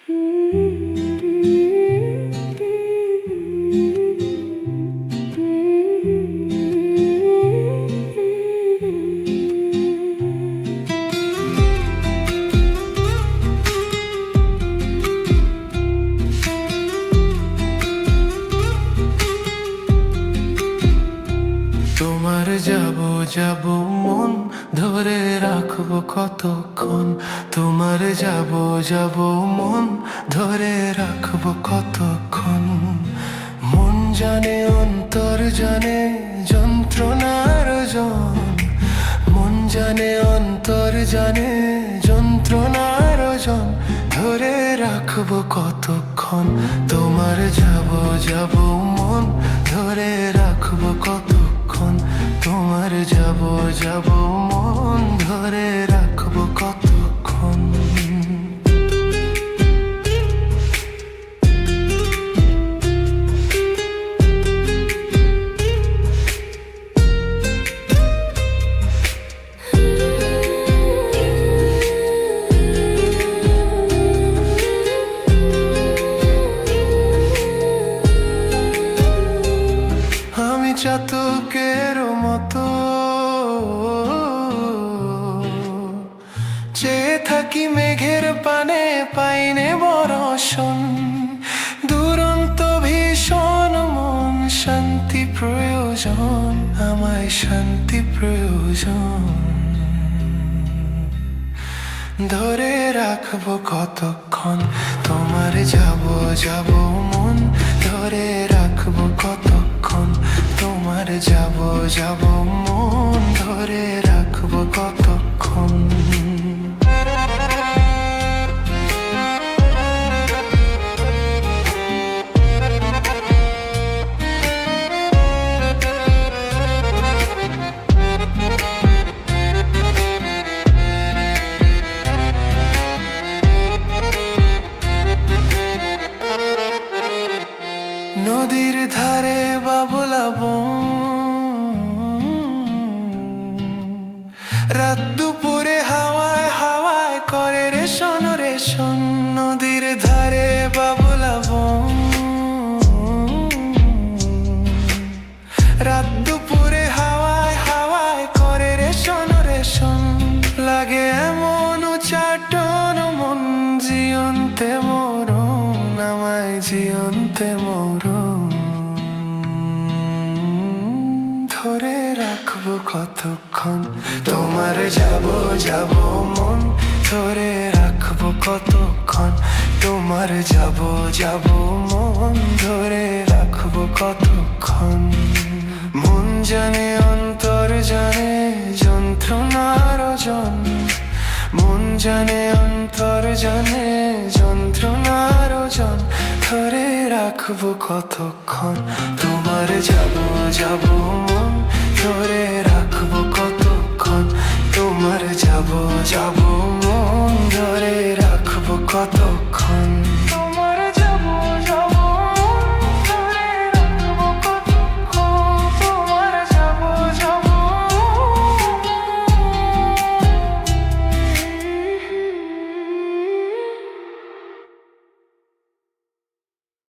তোমার যাব যাব মন ধরে রাখবো কতক্ষণ, তোমার যাব যাব মন ধরে রাখবো কতক্ষণ। মন জানে অন্তর জানে যন্ত্রণার জন, মন জানে অন্তর জানে যন্ত্রণার জন, ধরে রাখবো কতক্ষণ। তোমার যাব যাব মন ধরে রাখবো কতক্ষণ, তোমার যাব যাব মন ধরে রাখবো কতক্ষণ। আমি চাতকের মতো চেয়ে থাকি মেঘের পানে, পাইনে বরষণ। দুরন্ত ভীষণ মন শান্তি প্রয়োজন, আমায় শান্তি প্রয়োজন। ধরে রাখবো কতক্ষণ, তোমার যাব যাব মন ধরে রাখবো কতক্ষণ, তোমার যাব যাব মন ধরে রাখবো কতক্ষণ। নদীর ধারে বাবলা বন, রাত দুপুরে হাওয়ায় হাওয়ায় করে রেশন রেশন। নদীর ধারে বাবলা বন, রাত দুপুরে হাওয়ায় হাওয়ায় করে রেশন রেশন। লাগে এমন উচাটন মন জিয়ন্তে মরণ, আমায় জিয়ন্তে মরণ। ধরে রাখবো কতক্ষণ, তোমার যাব যাব মন ধরে রাখবো কতক্ষণ, তোমার যাব যাব মন ধরে রাখবো কতক্ষণ। মন জানে অন্তর জানে যন্ত্রণার জন, মন জানে অন্তর জানে যন্ত্রণার জন, ধরে রাখবো কতক্ষণ। তোমার যাব যাব মন